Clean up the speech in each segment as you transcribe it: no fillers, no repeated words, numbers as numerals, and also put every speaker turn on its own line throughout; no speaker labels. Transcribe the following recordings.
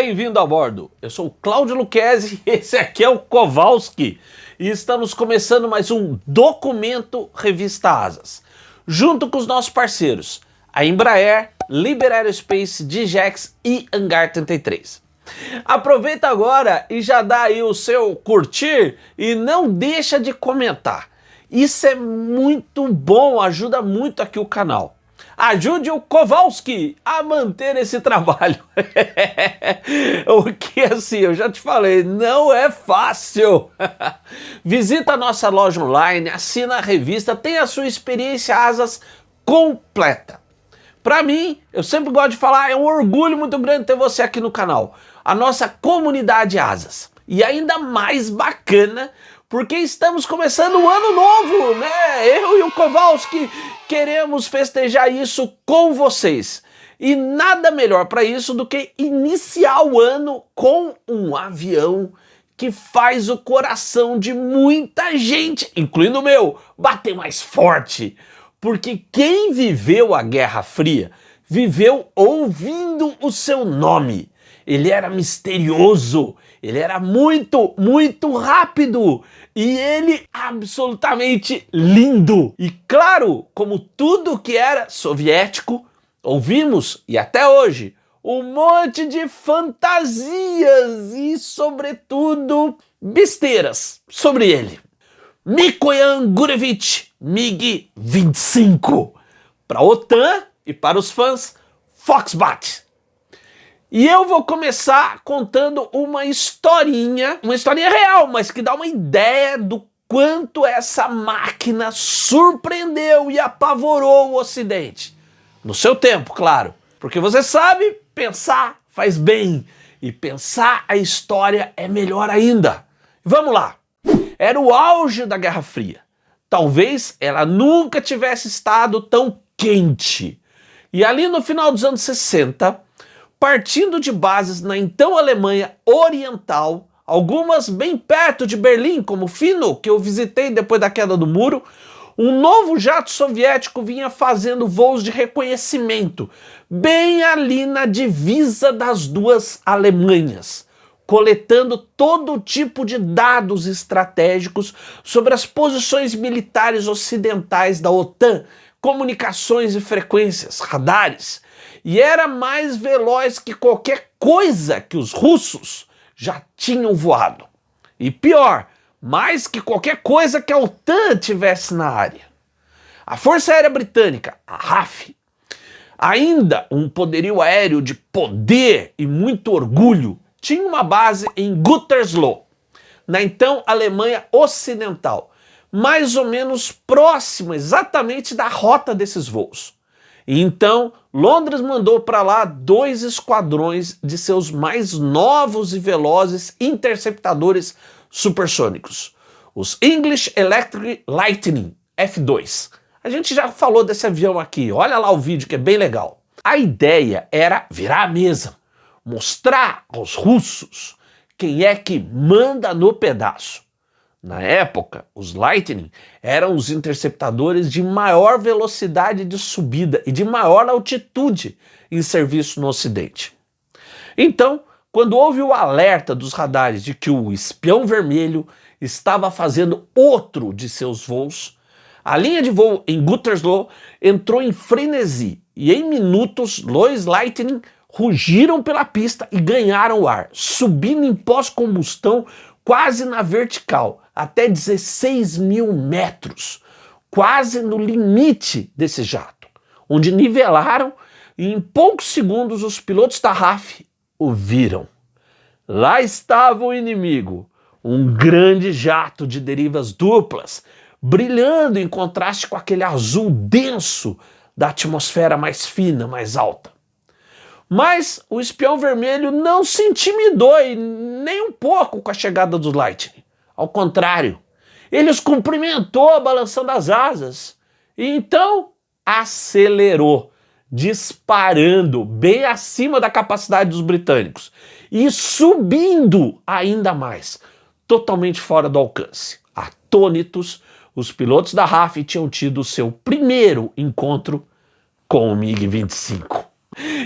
Bem-vindo a bordo, eu sou o Cláudio Lucchesi, esse aqui é o Kowalski e estamos começando mais um Documento Revista Asas, junto com os nossos parceiros, a Embraer, Liber Aerospace, Digex e Hangar 33. Aproveita agora e já dá aí o seu curtir e não deixa de comentar, isso é muito bom, ajuda muito aqui o canal. Ajude o Kowalski a manter esse trabalho. O que assim, eu já te falei, não é fácil. Visita a nossa loja online, assina a revista, tem a sua experiência Asas completa. Para mim, eu sempre gosto de falar, é um orgulho muito grande ter você aqui no canal. A nossa comunidade Asas. E ainda mais bacana, porque estamos começando um ano novo, né? Eu e o Kowalski queremos festejar isso com vocês. E nada melhor para isso do que iniciar o ano com um avião que faz o coração de muita gente, incluindo o meu, bater mais forte. Porque quem viveu a Guerra Fria, viveu ouvindo o seu nome. Ele era misterioso, ele era muito rápido e ele absolutamente lindo. E claro, como tudo que era soviético, ouvimos, e até hoje, um monte de fantasias e, sobretudo, besteiras sobre ele. Mikoyan Gurevich MiG-25, para a OTAN e para os fãs, Foxbat. E eu vou começar contando uma historinha real, mas que dá uma ideia do quanto essa máquina surpreendeu e apavorou o Ocidente. No seu tempo, claro. Porque você sabe, pensar faz bem. E pensar a história é melhor ainda. Vamos lá. Era o auge da Guerra Fria. Talvez ela nunca tivesse estado tão quente. E ali no final dos anos 60... partindo de bases na então Alemanha Oriental, algumas bem perto de Berlim, como Fino, que eu visitei depois da queda do muro, um novo jato soviético vinha fazendo voos de reconhecimento, bem ali na divisa das duas Alemanhas, coletando todo tipo de dados estratégicos sobre as posições militares ocidentais da OTAN, comunicações e frequências, radares, e era mais veloz que qualquer coisa que os russos já tinham voado. E pior, mais que qualquer coisa que a OTAN tivesse na área. A Força Aérea Britânica, a RAF, ainda um poderio aéreo de poder e muito orgulho, tinha uma base em Gütersloh, na então Alemanha Ocidental, mais ou menos próxima exatamente da rota desses voos. E então, Londres mandou para lá 2 esquadrões de seus mais novos e velozes interceptadores supersônicos, os English Electric Lightning F2. A gente já falou desse avião aqui, olha lá o vídeo que é bem legal. A ideia era virar a mesa, mostrar aos russos quem é que manda no pedaço. Na época, os Lightning eram os interceptadores de maior velocidade de subida e de maior altitude em serviço no Ocidente. Então, quando houve o alerta dos radares de que o espião vermelho estava fazendo outro de seus voos, a linha de voo em Gütersloh entrou em frenesi e em minutos, dois Lightning rugiram pela pista e ganharam o ar, subindo em pós-combustão quase na vertical, até 16 mil metros, quase no limite desse jato, onde nivelaram e em poucos segundos os pilotos da RAF o viram. Lá estava o inimigo, um grande jato de derivas duplas, brilhando em contraste com aquele azul denso da atmosfera mais fina, mais alta. Mas o espião vermelho não se intimidou nem um pouco com a chegada dos Lightning. Ao contrário, ele os cumprimentou balançando as asas e então acelerou, disparando bem acima da capacidade dos britânicos e subindo ainda mais, totalmente fora do alcance. Atônitos, os pilotos da RAF tinham tido seu primeiro encontro com o MiG-25.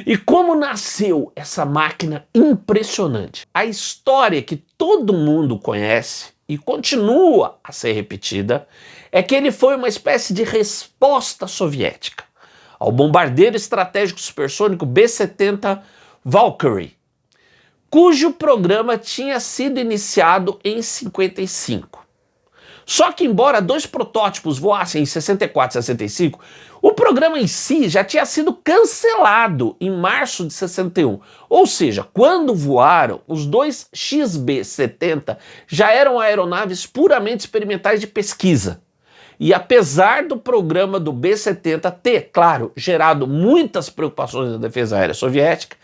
E como nasceu essa máquina impressionante? A história que todo mundo conhece e continua a ser repetida é que ele foi uma espécie de resposta soviética ao bombardeiro estratégico supersônico B-70 Valkyrie, cujo programa tinha sido iniciado em 55. Só que embora dois protótipos voassem em 64 e 65, o programa em si já tinha sido cancelado em março de 61. Ou seja, quando voaram, os dois XB-70 já eram aeronaves puramente experimentais de pesquisa. E apesar do programa do B-70 ter, claro, gerado muitas preocupações na defesa aérea soviética,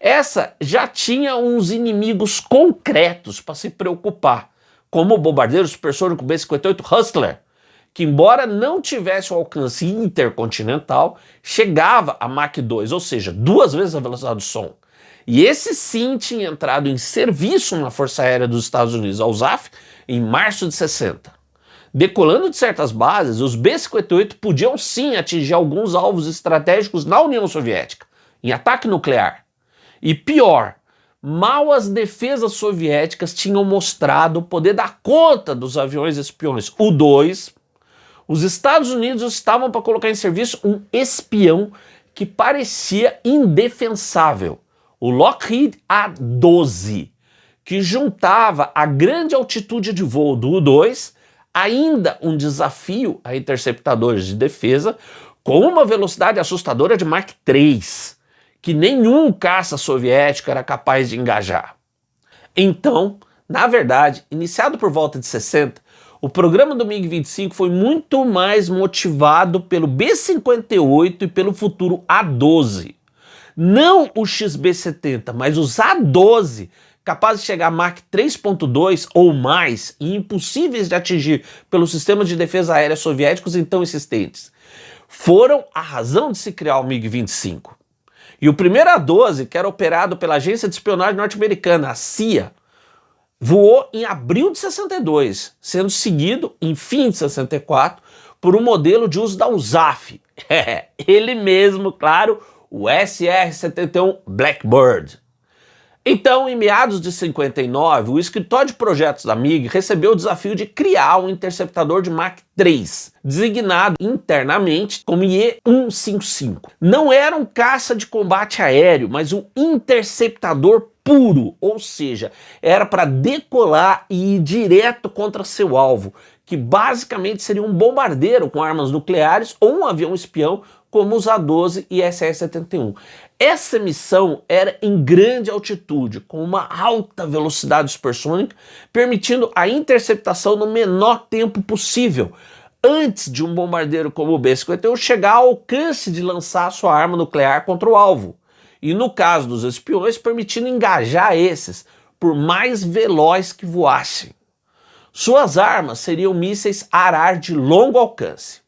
essa já tinha uns inimigos concretos para se preocupar, como o bombardeiro supersônico B-58 Hustler, que embora não tivesse um alcance intercontinental, chegava a Mach 2, ou seja, 2 vezes a velocidade do som. E esse sim tinha entrado em serviço na Força Aérea dos Estados Unidos, a USAF, em março de 60. Decolando de certas bases, os B-58 podiam sim atingir alguns alvos estratégicos na União Soviética, em ataque nuclear. E pior, mal as defesas soviéticas tinham mostrado poder dar conta dos aviões espiões U-2, os Estados Unidos estavam para colocar em serviço um espião que parecia indefensável, o Lockheed A-12, que juntava a grande altitude de voo do U-2, ainda um desafio a interceptadores de defesa, com uma velocidade assustadora de Mach 3, que nenhum caça soviético era capaz de engajar. Então, na verdade, iniciado por volta de 60, o programa do MiG-25 foi muito mais motivado pelo B-58 e pelo futuro A-12. Não o XB-70, mas os A-12, capazes de chegar a Mach 3.2 ou mais e impossíveis de atingir pelos sistemas de defesa aérea soviéticos então existentes, foram a razão de se criar o MiG-25. E o primeiro A-12, que era operado pela Agência de Espionagem Norte-Americana, a CIA, voou em abril de 62, sendo seguido, em fim de 64, por um modelo de uso da USAF. Ele mesmo, claro, o SR-71 Blackbird. Então, em meados de 59, o escritório de projetos da MiG recebeu o desafio de criar um interceptador de Mach 3, designado internamente como IE-155. Não era um caça de combate aéreo, mas um interceptador puro, ou seja, era para decolar e ir direto contra seu alvo, que basicamente seria um bombardeiro com armas nucleares ou um avião espião como os A-12 e SR-71. Essa missão era em grande altitude, com uma alta velocidade supersônica, permitindo a interceptação no menor tempo possível, antes de um bombardeiro como o B-51 chegar ao alcance de lançar sua arma nuclear contra o alvo. E no caso dos espiões, permitindo engajar esses, por mais veloz que voassem. Suas armas seriam mísseis ar-ar de longo alcance.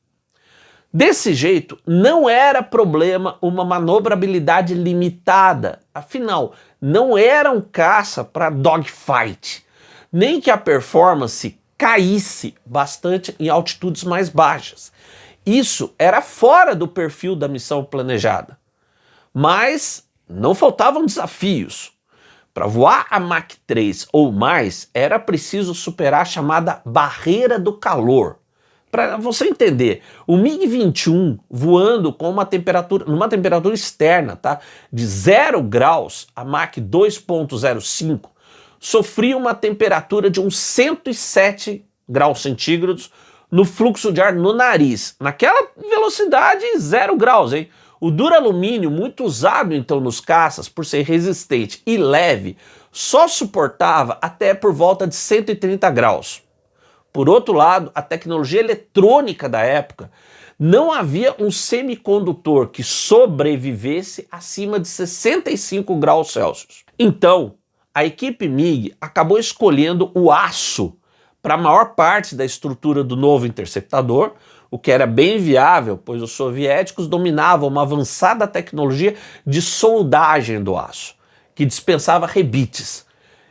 Desse jeito, não era problema uma manobrabilidade limitada, afinal, não era um caça para dogfight, nem que a performance caísse bastante em altitudes mais baixas. Isso era fora do perfil da missão planejada. Mas não faltavam desafios. Para voar a Mach 3 ou mais, era preciso superar a chamada barreira do calor. Para você entender, o MiG-21 voando com numa temperatura externa, tá, de 0 graus a Mach 2.05, sofria uma temperatura de uns 107 graus centígrados no fluxo de ar no nariz. Naquela velocidade 0 graus, hein? O duralumínio, muito usado então nos caças por ser resistente e leve, só suportava até por volta de 130 graus. Por outro lado, a tecnologia eletrônica da época, não havia um semicondutor que sobrevivesse acima de 65 graus Celsius. Então, a equipe MiG acabou escolhendo o aço para a maior parte da estrutura do novo interceptador, o que era bem viável, pois os soviéticos dominavam uma avançada tecnologia de soldagem do aço, que dispensava rebites.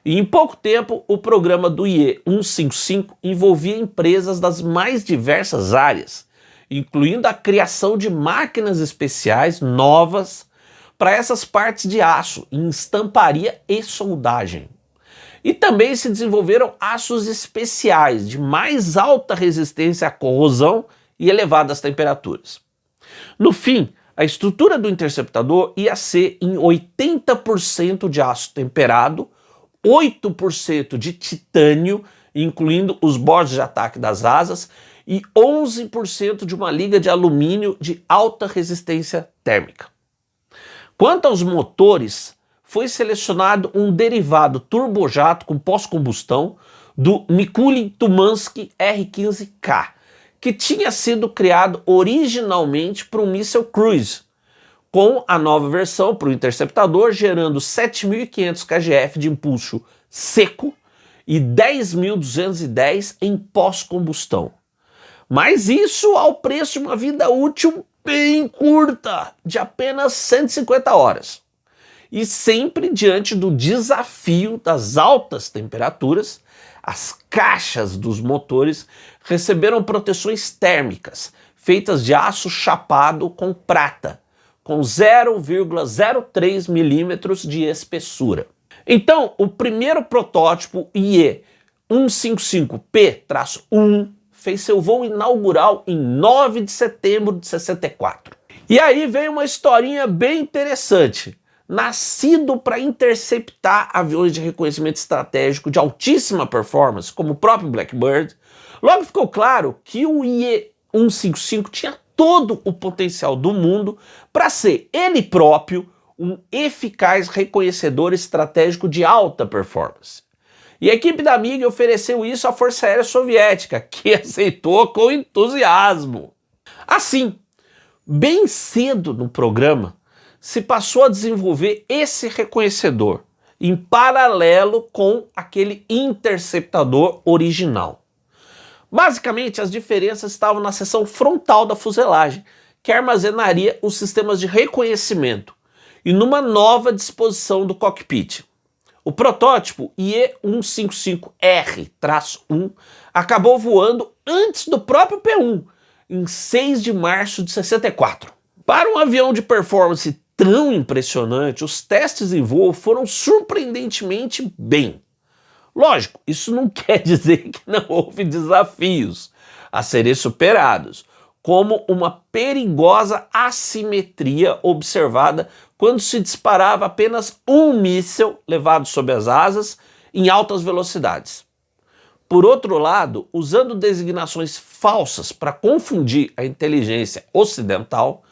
E em pouco tempo, o programa do IE-155 envolvia empresas das mais diversas áreas, incluindo a criação de máquinas especiais novas para essas partes de aço em estamparia e soldagem. E também se desenvolveram aços especiais de mais alta resistência à corrosão e elevadas temperaturas. No fim, a estrutura do interceptador ia ser em 80% de aço temperado, 8% de titânio, incluindo os bordos de ataque das asas, e 11% de uma liga de alumínio de alta resistência térmica. Quanto aos motores, foi selecionado um derivado turbojato com pós-combustão do Mikulicz Tumansky R-15K, que tinha sido criado originalmente para um míssil cruise, com a nova versão para o interceptador gerando 7.500 kgf de impulso seco e 10.210 em pós-combustão. Mas isso ao preço de uma vida útil bem curta, de apenas 150 horas. E sempre diante do desafio das altas temperaturas, as caixas dos motores receberam proteções térmicas, feitas de aço chapado com prata, com 0,03 milímetros de espessura. Então, o primeiro protótipo IE-155P-1 fez seu voo inaugural em 9 de setembro de 64. E aí vem uma historinha bem interessante. Nascido para interceptar aviões de reconhecimento estratégico de altíssima performance, como o próprio Blackbird, logo ficou claro que o IE-155 tinha todo o potencial do mundo para ser ele próprio um eficaz reconhecedor estratégico de alta performance. E a equipe da MiG ofereceu isso à Força Aérea Soviética, que aceitou com entusiasmo. Assim, bem cedo no programa, se passou a desenvolver esse reconhecedor, em paralelo com aquele interceptador original. Basicamente, as diferenças estavam na seção frontal da fuselagem, que armazenaria os sistemas de reconhecimento, e numa nova disposição do cockpit. O protótipo IE-155R-1 acabou voando antes do próprio P-1, em 6 de março de 64. Para um avião de performance tão impressionante, os testes em voo foram surpreendentemente bem. Lógico, isso não quer dizer que não houve desafios a serem superados, como uma perigosa assimetria observada quando se disparava apenas um míssil levado sob as asas em altas velocidades. Por outro lado, usando designações falsas para confundir a inteligência ocidental,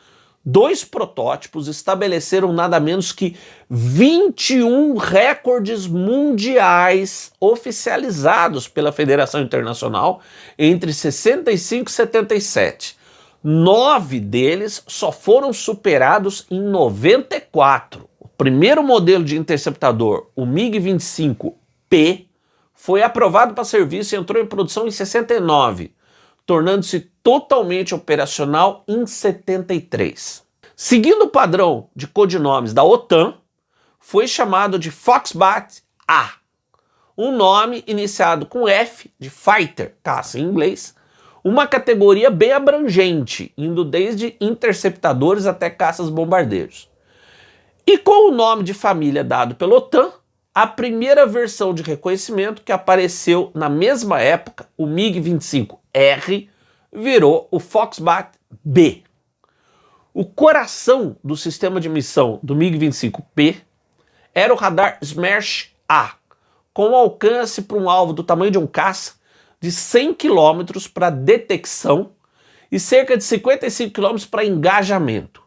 2 protótipos estabeleceram nada menos que 21 recordes mundiais oficializados pela Federação Internacional entre 65 e 77. 9 deles só foram superados em 94. O primeiro modelo de interceptador, o MiG-25P, foi aprovado para serviço e entrou em produção em 69, tornando-se totalmente operacional em 73. Seguindo o padrão de codinomes da OTAN, foi chamado de Foxbat-A, um nome iniciado com F de Fighter, caça em inglês, uma categoria bem abrangente, indo desde interceptadores até caças-bombardeiros. E com o nome de família dado pela OTAN, a primeira versão de reconhecimento que apareceu na mesma época, o MiG-25R, virou o Foxbat-B. O coração do sistema de missão do MiG-25P era o radar SMERSH-A, com alcance para um alvo do tamanho de um caça de 100 km para detecção e cerca de 55 km para engajamento.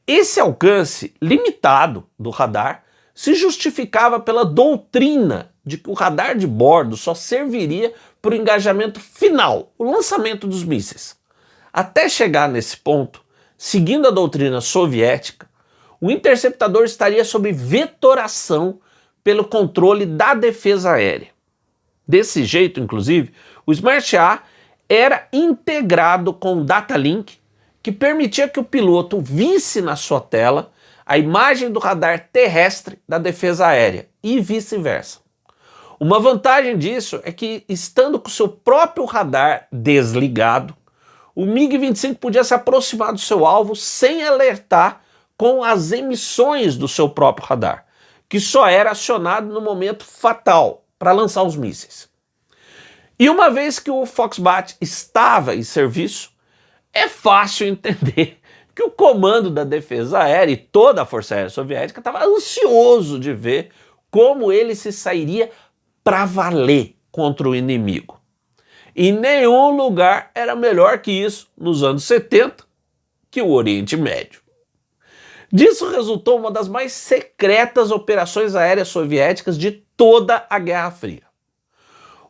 Esse alcance limitado do radar se justificava pela doutrina de que o radar de bordo só serviria para o engajamento final, o lançamento dos mísseis. Até chegar nesse ponto, seguindo a doutrina soviética, o interceptador estaria sob vetoração pelo controle da defesa aérea. Desse jeito, inclusive, o SMERSH-A era integrado com o Data Link, que permitia que o piloto visse na sua tela a imagem do radar terrestre da defesa aérea e vice-versa. Uma vantagem disso é que, estando com seu próprio radar desligado, o MiG-25 podia se aproximar do seu alvo sem alertar com as emissões do seu próprio radar, que só era acionado no momento fatal para lançar os mísseis. E uma vez que o Foxbat estava em serviço, é fácil entender que o comando da defesa aérea e toda a Força Aérea Soviética estava ansioso de ver como ele se sairia para valer contra o inimigo. E nenhum lugar era melhor que isso nos anos 70 que o Oriente Médio. Disso resultou uma das mais secretas operações aéreas soviéticas de toda a Guerra Fria.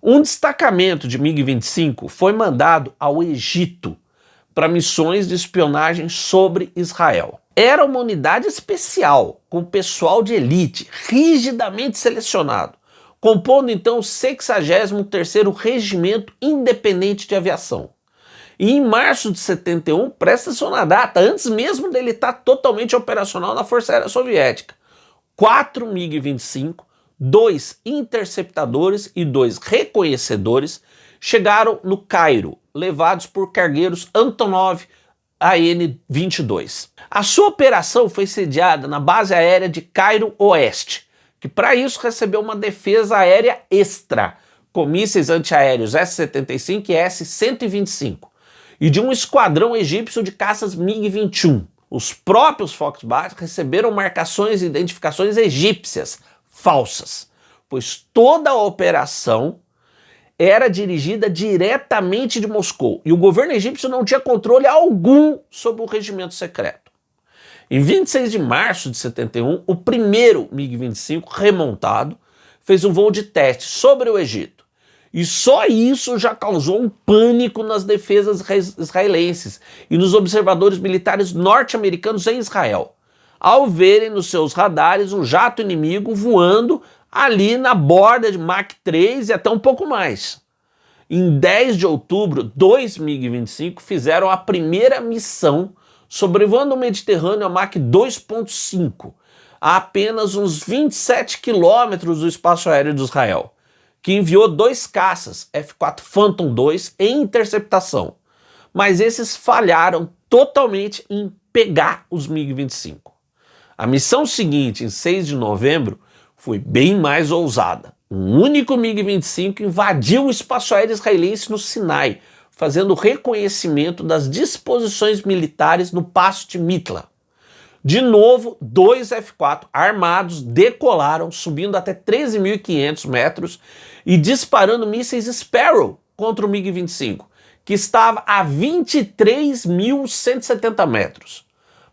Um destacamento de MiG-25 foi mandado ao Egito para missões de espionagem sobre Israel. Era uma unidade especial, com pessoal de elite, rigidamente selecionado, compondo então o 63º Regimento Independente de Aviação. E em março de 71, presta atenção na data, antes mesmo dele estar totalmente operacional na Força Aérea Soviética, 4 MiG-25, 2 interceptadores e 2 reconhecedores chegaram no Cairo, levados por cargueiros Antonov AN-22. A sua operação foi sediada na base aérea de Cairo Oeste, que para isso recebeu uma defesa aérea extra, com mísseis antiaéreos S-75 e S-125, e de um esquadrão egípcio de caças MiG-21. Os próprios Foxbat receberam marcações e identificações egípcias falsas, pois toda a operação era dirigida diretamente de Moscou e o governo egípcio não tinha controle algum sobre o regimento secreto. Em 26 de março de 71, o primeiro MiG-25 remontado fez um voo de teste sobre o Egito. E só isso já causou um pânico nas defesas israelenses e nos observadores militares norte-americanos em Israel, ao verem nos seus radares um jato inimigo voando ali na borda de Mach 3 e até um pouco mais. Em 10 de outubro, 2 MiG-25 fizeram a primeira missão sobrevoando o Mediterrâneo a Mach 2.5, a apenas uns 27 quilômetros do espaço aéreo de Israel, que enviou 2 caças F-4 Phantom II em interceptação, mas esses falharam totalmente em pegar os MiG-25. A missão seguinte, em 6 de novembro, foi bem mais ousada. Um único MiG-25 invadiu o espaço aéreo israelense no Sinai, fazendo o reconhecimento das disposições militares no Passo de Mitla. De novo, 2 F-4 armados decolaram, subindo até 13.500 metros e disparando mísseis Sparrow contra o MiG-25, que estava a 23.170 metros.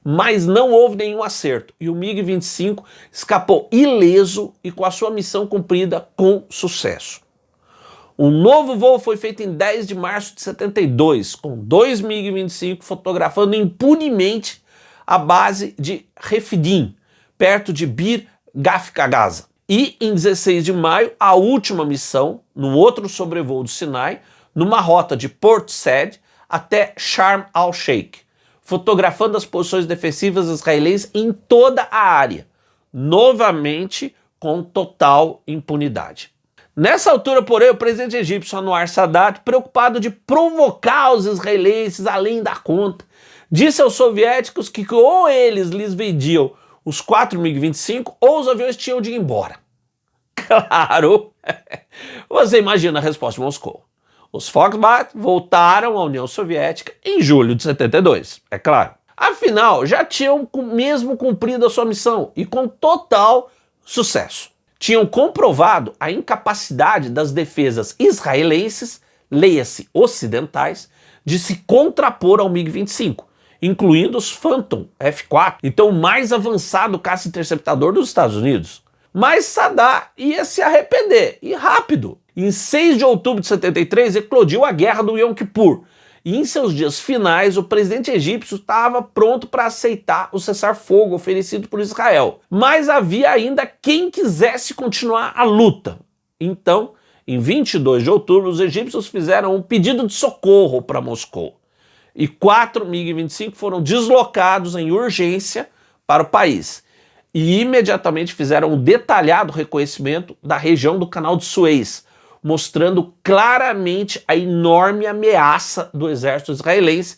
Mas não houve nenhum acerto e o MiG-25 escapou ileso e com a sua missão cumprida com sucesso. Um novo voo foi feito em 10 de março de 72, com 2 MiG-25 fotografando impunemente a base de Refidim, perto de Bir Gafka-Gaza. E em 16 de maio, a última missão, no outro sobrevoo do Sinai, numa rota de Port Said até Sharm el-Sheikh, fotografando as posições defensivas israelenses em toda a área, novamente com total impunidade. Nessa altura, porém, o presidente egípcio Anwar Sadat, preocupado de provocar os israelenses além da conta, disse aos soviéticos que ou eles lhes vendiam os 4 MiG-25 ou os aviões tinham de ir embora. Claro! Você imagina a resposta de Moscou. Os Foxbat voltaram à União Soviética em julho de 72, é claro. Afinal, já tinham mesmo cumprido a sua missão e com total sucesso. Tinham comprovado a incapacidade das defesas israelenses, leia-se ocidentais, de se contrapor ao MiG-25, incluindo os Phantom F-4, então o mais avançado caça-interceptador dos Estados Unidos. Mas Sadat ia se arrepender, e rápido. Em 6 de outubro de 73, eclodiu a Guerra do Yom Kippur, e em seus dias finais, o presidente egípcio estava pronto para aceitar o cessar-fogo oferecido por Israel. Mas havia ainda quem quisesse continuar a luta. Então, em 22 de outubro, os egípcios fizeram um pedido de socorro para Moscou. E 4 MiG-25 foram deslocados em urgência para o país. E imediatamente fizeram um detalhado reconhecimento da região do Canal de Suez, mostrando claramente a enorme ameaça do exército israelense,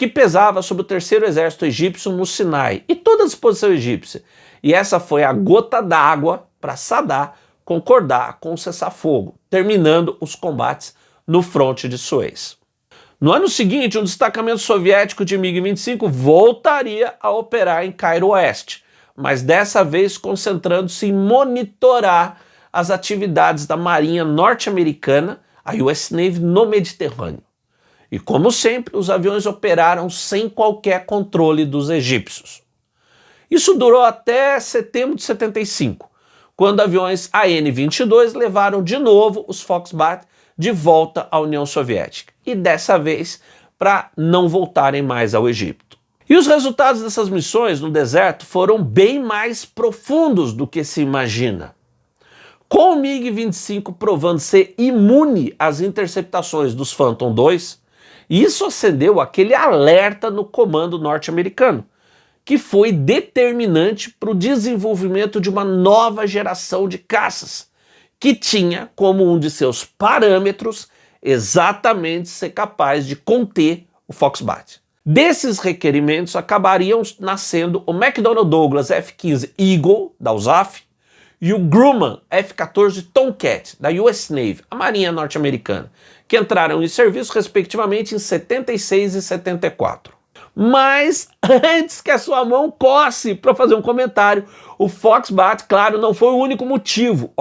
que pesava sobre o terceiro exército egípcio no Sinai e toda a disposição egípcia. E essa foi a gota d'água para Saddam concordar com o cessar-fogo, terminando os combates no fronte de Suez. No ano seguinte, um destacamento soviético de MiG-25 voltaria a operar em Cairo Oeste, mas dessa vez concentrando-se em monitorar as atividades da Marinha norte-americana, a US Navy, no Mediterrâneo. E como sempre, os aviões operaram sem qualquer controle dos egípcios. Isso durou até setembro de 75, quando aviões AN-22 levaram de novo os Foxbat de volta à União Soviética, e dessa vez para não voltarem mais ao Egito. E os resultados dessas missões no deserto foram bem mais profundos do que se imagina. Com o MiG-25 provando ser imune às interceptações dos Phantom II, isso acendeu aquele alerta no comando norte-americano, que foi determinante para o desenvolvimento de uma nova geração de caças, que tinha como um de seus parâmetros exatamente ser capaz de conter o Foxbat. Desses requerimentos acabariam nascendo o McDonnell Douglas F-15 Eagle, da USAF, e o Grumman F-14 Tomcat, da US Navy, a Marinha norte-americana, que entraram em serviço respectivamente em 76 e 74. Mas antes que a sua mão coce para fazer um comentário, o Foxbat, claro, não foi o único motivo,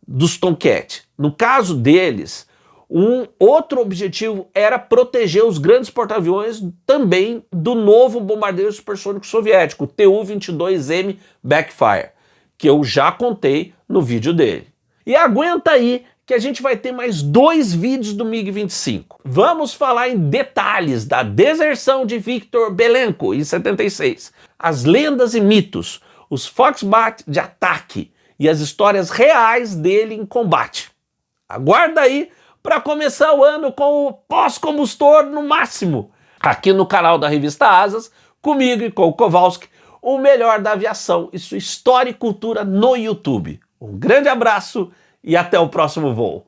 dos Tomcat. No caso deles, um outro objetivo era proteger os grandes porta-aviões também do novo bombardeiro supersônico soviético, o Tu-22M Backfire, que eu já contei no vídeo dele. E aguenta aí que a gente vai ter mais 2 vídeos do MiG-25. Vamos falar em detalhes da deserção de Viktor Belenko em 76, as lendas e mitos, os Foxbat de ataque e as histórias reais dele em combate. Aguarda aí para começar o ano com o pós-combustor no máximo, aqui no canal da Revista Asas, comigo e com o Kowalski, o melhor da aviação e sua história e cultura no YouTube. Um grande abraço e até o próximo voo.